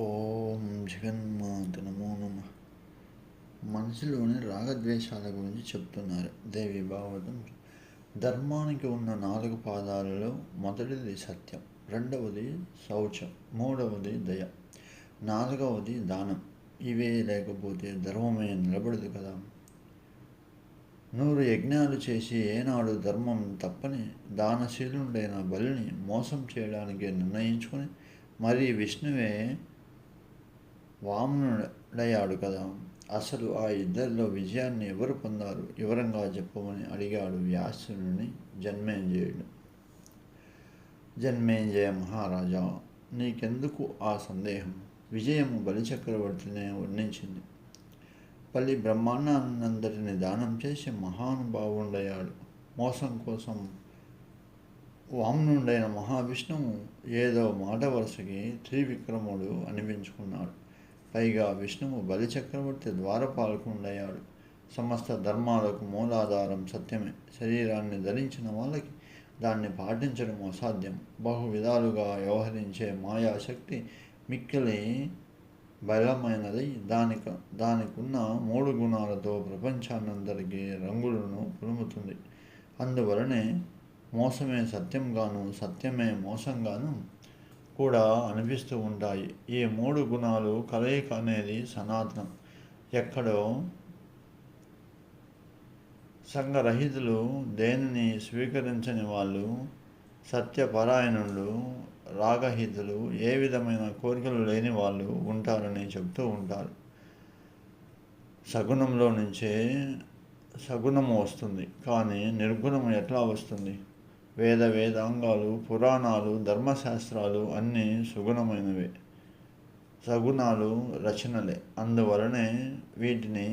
ఓం జగన్మాత నమో నమ. మనసులోని రాగద్వేషాల గురించి చెప్తున్నారు దేవి భాగవతం. ధర్మానికి ఉన్న 4 పాదాలలో మొదటిది సత్యం, రెండవది శౌచం, మూడవది దయ, నాలుగవది దానం. ఇవే లేకపోతే ధర్మమే నిలబడదు కదా. 100 యజ్ఞాలు చేసి ఏనాడు ధర్మం తప్పని దానశీలుడైన బలిని మోసం చేయడానికి నిర్ణయించుకొని మరి విష్ణువే వామనుడయ్యాడు కదా. అసలు ఆ ఇద్దరిలో విజయాన్ని ఎవరు పొందారు, వివరంగా చెప్పమని అడిగాడు వ్యాసుని జన్మేంజయుడు. జన్మేంజయ మహారాజా, నీకెందుకు ఆ సందేహం? విజయము బలిచక్రవర్తినే వర్ణించింది. బలి బ్రహ్మాండాన్నంతటిని దానం చేసి మహానుభావుడయ్యాడు. మోసం కోసం వామనుడైన మహావిష్ణువు ఏదో మాట వరుసకి త్రివిక్రముడు అనిపించుకున్నాడు. పైగా విష్ణువు బలిచక్రవర్తి ద్వారపాలకుడయ్యాడు. సమస్త ధర్మాలకు మూలాధారం సత్యమే. శరీరాన్ని ధరించిన వాళ్ళకి దాన్ని పాటించడం అసాధ్యం. బహు విధాలుగా వ్యవహరించే మాయాశక్తి మిక్కిలి బలమైనది. దానికున్న 3 గుణాలతో ప్రపంచాన్నందరికీ రంగులను పులుముతుంది. అందువలనే మోసమే సత్యంగాను, సత్యమే మోసంగాను కూడా అనిపిస్తూ ఉంటాయి. ఈ 3 గుణాలు కలయిక అనేది సనాతనం. ఎక్కడో సంఘరహితులు, దేనిని స్వీకరించని వాళ్ళు, సత్యపరాయణులు, రాగహితులు, ఏ విధమైన కోరికలు లేని వాళ్ళు ఉంటారని చెప్తూ ఉంటారు. సగుణంలో నుంచే సగుణము వస్తుంది, కానీ నిర్గుణము ఎట్లా వస్తుంది? వేదాంగాలు, పురాణాలు, ధర్మశాస్త్రాలు అన్నీ సుగుణమైనవే, సగుణాలు రచనలే. అందువలనే వీటిని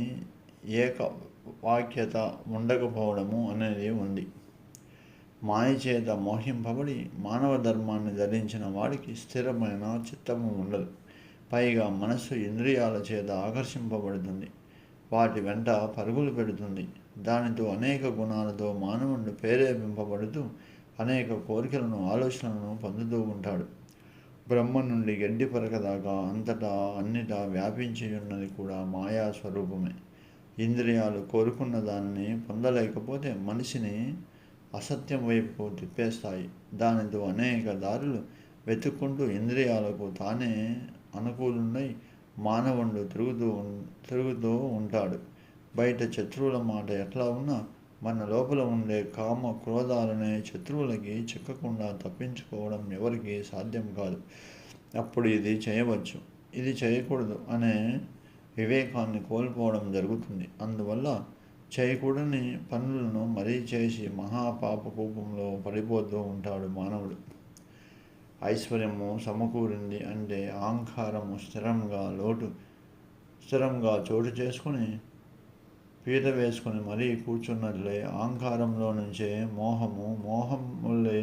ఏకవాక్యత ఉండకపోవడము అనేది ఉంది. మాయ చేత మోహింపబడి మానవ ధర్మాన్ని ధరించిన వాడికి స్థిరమైన చిత్తము ఉండదు. పైగా మనస్సు ఇంద్రియాల చేత ఆకర్షింపబడుతుంది, వాటి వెంట పరుగులు పెడుతుంది. దానితో అనేక గుణాలతో మానవుడు ప్రేరేపింపబడుతూ అనేక కోరికలను, ఆలోచనలను పొందుతూ ఉంటాడు. బ్రహ్మ నుండి గడ్డి పరక దాకా అంతటా అన్నిటా వ్యాపించి ఉన్నది కూడా మాయా స్వరూపమే. ఇంద్రియాలు కోరుకున్న దానిని పొందలేకపోతే మనిషిని అసత్యం వైపు తిప్పేస్తాయి. దానితో అనేక దారులు వెతుక్కుంటూ ఇంద్రియాలకు తానే అనుకూలుడై మానవుడు తిరుగుతూ ఉంటాడు. బయట శత్రువుల మాట ఎట్లా ఉన్నా మన లోపల ఉండే కామ క్రోధాలనే శత్రువులకి చిక్కకుండా తప్పించుకోవడం ఎవరికీ సాధ్యం కాదు. అప్పుడు ఇది చేయవచ్చు, ఇది చేయకూడదు అనే వివేకాన్ని కోల్పోవడం జరుగుతుంది. అందువల్ల చేయకూడని పనులను మరీ చేసి మహాపాప కూపంలో పడిపోతూ ఉంటాడు మానవుడు. ఐశ్వర్యము సమకూరింది అంటే అహంకారము స్థిరంగా చోటు చేసుకుని పీట వేసుకుని మరీ కూర్చున్నట్లే. అహంకారంలో నుంచే మోహం వల్లే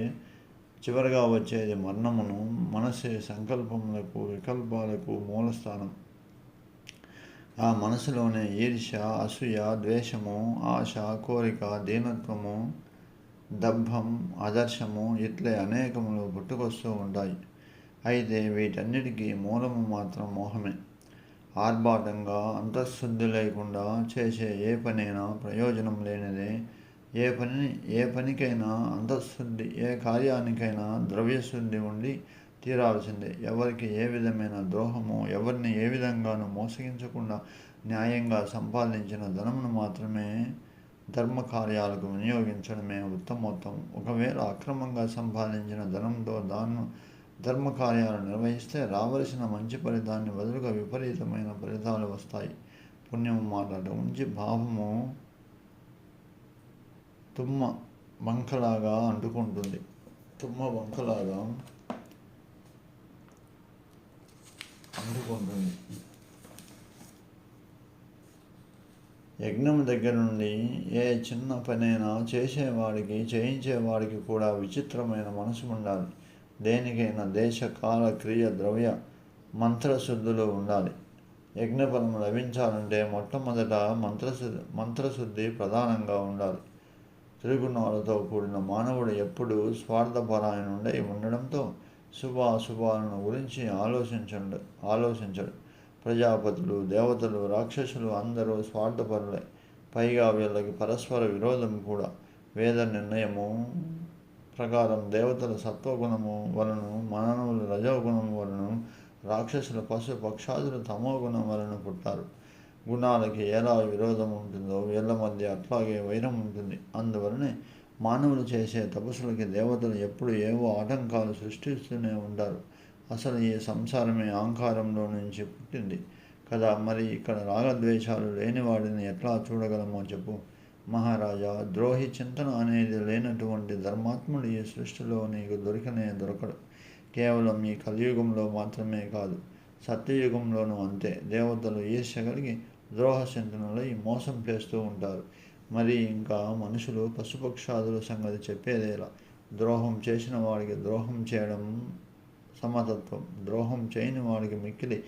చివరిగా వచ్చేది మరణమును. మనసే సంకల్పములకు, వికల్పాలకు మూలస్థానం. ఆ మనసులోనే ఈర్ష్య, అసూయ, ద్వేషము, ఆశ, కోరిక, దీనత్వము, దర్భం, ఆదర్శము ఇట్లే అనేకములు పుట్టుకొస్తూ ఉంటాయి. అయితే వీటన్నిటికీ మూలము మాత్రం మోహమే. ఆర్భాటంగా అంతఃశుద్ధి లేకుండా చేసే ఏ పనైనా ప్రయోజనం లేనిదే. ఏ పనికైనా అంతఃశుద్ధి, ఏ కార్యానికైనా ద్రవ్యశుద్ధి ఉండి తీరాల్సిందే. ఎవరికి ఏ విధమైన ద్రోహము, ఎవరిని ఏ విధంగానూ మోసగించకుండా న్యాయంగా సంపాదించిన ధనమును మాత్రమే ధర్మకార్యాలకు వినియోగించడమే ఉత్తమోత్తమం. ఒకవేళ అక్రమంగా సంపాదించిన ధనంతో ధర్మకార్యాలు నిర్వహిస్తే రావలసిన మంచి ఫలితాన్ని బదులుగా విపరీతమైన ఫలితాలు వస్తాయి. పుణ్యము మాట్లాడటం మంచి భావము తుమ్మ బంకలాగా అంటుకుంటుంది. యజ్ఞం దగ్గర నుండి ఏ చిన్న పనైనా చేసేవాడికి, చేయించేవాడికి కూడా విచిత్రమైన మనసు ఉండాలి. దేనికైనా దేశ, కాల, క్రియ, ద్రవ్య, మంత్రశుద్ధులు ఉండాలి. యజ్ఞఫలం లభించాలంటే మొట్టమొదట మంత్రశుద్ధి ప్రధానంగా ఉండాలి. త్రిగుణాలతో కూడిన మానవుడు ఎప్పుడూ స్వార్థపరాయణుడై ఉండడంతో శుభాశుభాలను గురించి ఆలోచించడు. ప్రజాపతులు, దేవతలు, రాక్షసులు అందరూ స్వార్థపరులే. పైగా వీళ్ళకి పరస్పర విరోధం కూడా. వేద నిర్ణయము ప్రకారం దేవతల సత్వగుణము వలన, మానవులు రజోగుణము వలన, రాక్షసుల పశు పక్షాదులు తమోగుణం వలన పుట్టారు. గుణాలకి ఎలా విరోధం ఉంటుందో వీళ్ళ మధ్య అట్లాగే వైరం ఉంటుంది. అందువలనే మానవులు చేసే తపస్సులకి దేవతలు ఎప్పుడు ఏవో ఆటంకాలు సృష్టిస్తూనే ఉంటారు. అసలు ఈ సంసారమే అహంకారంలో నుంచి పుట్టింది కదా. మరి ఇక్కడ రాగద్వేషాలు లేని వాడిని ఎట్లా చూడగలమో చెప్పు మహారాజా. ద్రోహి చింతన అనేది లేనటువంటి ధర్మాత్ముడు ఈ సృష్టిలో నీకు దొరకడు. కేవలం ఈ కలియుగంలో మాత్రమే కాదు, సత్యయుగంలోనూ అంతే. దేవతలు ఈర్ష్య కలిగి ద్రోహ చింతనలై మోసం చేస్తూ ఉంటారు. మరి ఇంకా మనుషులు, పశుపక్షాదుల సంగతి చెప్పేదేలా. ద్రోహం చేసిన వాడికి ద్రోహం చేయడం సమతత్వం, ద్రోహం చేయని వాడికి మిక్కిలి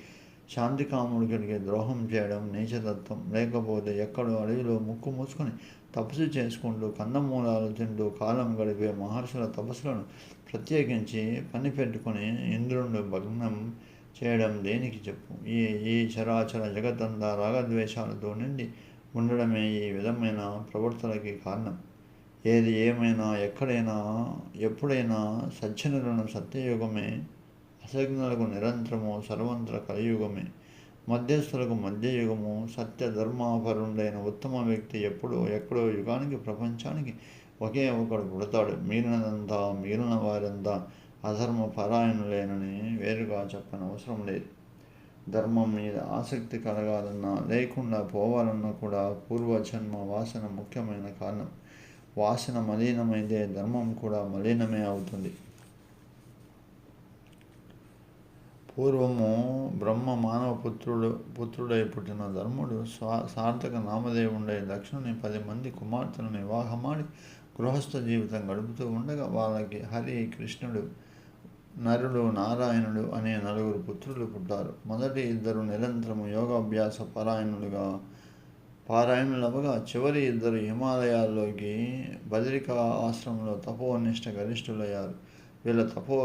శాంతికాముడికి ద్రోహం చేయడం నీచతత్వం. లేకపోతే ఎక్కడో అడవిలో ముక్కు మూసుకొని తపస్సు చేసుకుంటూ కందమూలాలు తింటూ కాలం గడిపే మహర్షుల తపస్సులను ప్రత్యేకించి పని పెట్టుకుని ఇంద్రుడు భగ్నం చేయడం దేనికి చెప్పు. ఈ చరాచర జగత్తంతా రాగద్వేషాలతో నిండి ఉండడమే ఈ విధమైన ప్రవర్తనకి కారణం. ఏది ఏమైనా, ఎక్కడైనా, ఎప్పుడైనా సజ్జనులను సత్యయుగమే, అసజ్ఞులకు నిరంతరము సర్వంతర కలియుగమే. మధ్యస్థులకు మధ్యయుగము. సత్య ధర్మాపరుడైన ఉత్తమ వ్యక్తి ఎక్కడో యుగానికి, ప్రపంచానికి ఒకే ఒకడు పుడతాడు. మిగిలిన వారంతా అధర్మ పరాయణులేనని వేరుగా చెప్పనవసరం లేదు. ధర్మం మీద ఆసక్తి కలగాలన్నా, లేకుండా పోవాలన్నా కూడా పూర్వజన్మ వాసన ముఖ్యమైన కారణం. వాసన మలినమైతే ధర్మం కూడా మలినమే అవుతుంది. పూర్వము బ్రహ్మ మానవ పుత్రుడై పుట్టిన ధర్ముడు సార్థక నామదేవుడై దక్షుని 10 మంది కుమార్తెలను వివాహమాడి గృహస్థ జీవితం గడుపుతూ ఉండగా వాళ్ళకి హరి, కృష్ణుడు, నరుడు, నారాయణుడు అనే 4 పుత్రులు పుట్టారు. మొదటి 2 నిరంతరము యోగాభ్యాస పారాయణులవగా చివరి 2 హిమాలయాల్లోకి బదరికా ఆశ్రమంలో తపోనిష్ట గరిష్ఠులయ్యారు. వీళ్ళ తపో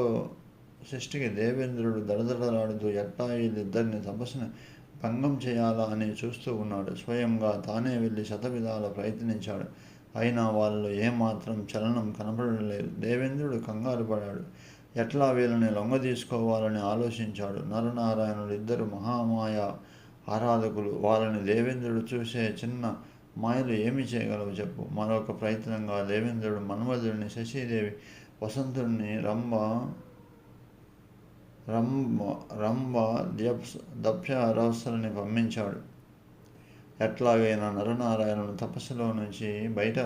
సృష్టికి దేవేంద్రుడు దడదడలాడుతూ ఎట్టా వీళ్ళిద్దరిని తపస్సును భంగం చేయాలా అని చూస్తూ ఉన్నాడు. స్వయంగా తానే వెళ్ళి శతవిధాల ప్రయత్నించాడు. అయినా వాళ్ళలో ఏమాత్రం చలనం కనపడలేదు. దేవేంద్రుడు కంగారు పడాడు. ఎట్లా వీళ్ళని లొంగదీసుకోవాలని ఆలోచించాడు. నరనారాయణుడు 2 మహామాయ ఆరాధకులు. వాళ్ళని దేవేంద్రుడు చూసే చిన్న మాయలు ఏమి చేయగలవు చెప్పు. మరొక ప్రయత్నంగా దేవేంద్రుడు మన్మధుడిని, శశీదేవి, వసంతుడిని, రంభ దప్యరవస్థలని పంపించాడు. ఎట్లాగైనా నరనారాయణుని తపస్సులో నుంచి బయట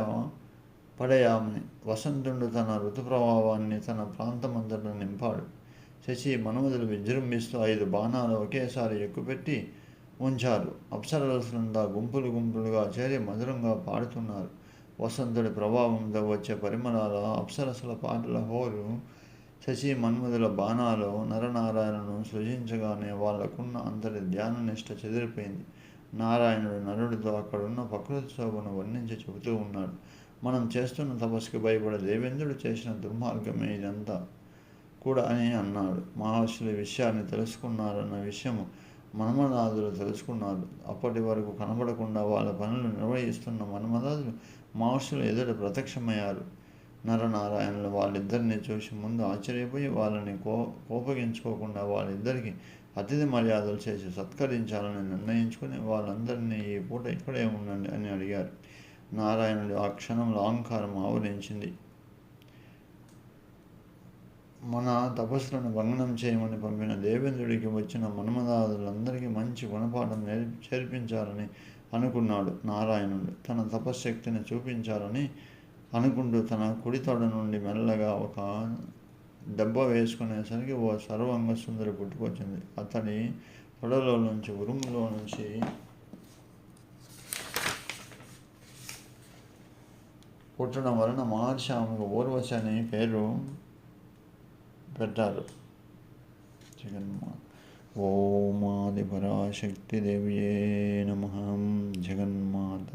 పడేయామని. వసంతుడు తన ఋతుప్రభావాన్ని తన ప్రాంతమంతటా నింపాడు. శశి, మన్మధులు విజృంభిస్తూ 5 బాణాలు ఒకేసారి ఎక్కుపెట్టి ఉంచారు. అప్సరసలంతా గుంపులుగా చేరి మధురంగా పాడుతున్నారు. వసంతుడి ప్రభావంతో వచ్చే పరిమళాల అప్సరసల పాటల హోరు శశి మన్మధుల బాణాలు నరనారాయణను సృజించగానే వాళ్లకున్న అంతటి ధ్యాననిష్ట చెదిరిపోయింది. నారాయణుడు నరుడితో అక్కడున్న ప్రకృతి శోభను వర్ణించి చెబుతూ ఉన్నాడు. మనం చేస్తున్న తపస్సుకి భయపడే దేవేంద్రుడు చేసిన దుర్మార్గమే ఇదంతా కూడా అని అన్నాడు. మహర్షులు విషయాన్ని తెలుసుకున్నారన్న విషయము మన్మనాథులు తెలుసుకున్నారు. అప్పటి వరకు కనబడకుండా వాళ్ళ పనులు నిర్వహిస్తున్న మన్మనాథులు మహర్షులు ఎదుట ప్రత్యక్షమయ్యారు. నరనారాయణులు వాళ్ళిద్దరిని చూసి ముందు ఆశ్చర్యపోయి వాళ్ళని కోపగించుకోకుండా వాళ్ళిద్దరికీ అతిథి మర్యాదలు చేసి సత్కరించాలని నిర్ణయించుకుని వాళ్ళందరినీ ఈ పూట ఇక్కడే ఉండండి అని అడిగారు. నారాయణుడు ఆ క్షణంలో అహంకారం ఆవరించింది. మన తపస్సులను భంగనం చేయమని పంపిన దేవేంద్రుడికి వచ్చిన మన్మనాథులందరికీ మంచి గుణపాఠం చేర్పించాలని అనుకున్నాడు. నారాయణుడు తన తపశ్శక్తిని చూపించాలని అనుకుంటూ తన కుడి తొడ నుండి మెల్లగా ఒక దెబ్బ వేసుకునేసరికి ఓ సర్వాంగ సుందరి పుట్టుకొచ్చింది. అతడి తొడలో నుంచి ఉరుములో నుంచి పుట్టడం వలన మహర్షి ఆమెకు ఊర్వశి అని పేరు పెట్టారు. జగన్మాత. ఓం ఆది పరాశక్తి దేవ్యే నమః. జగన్మాత.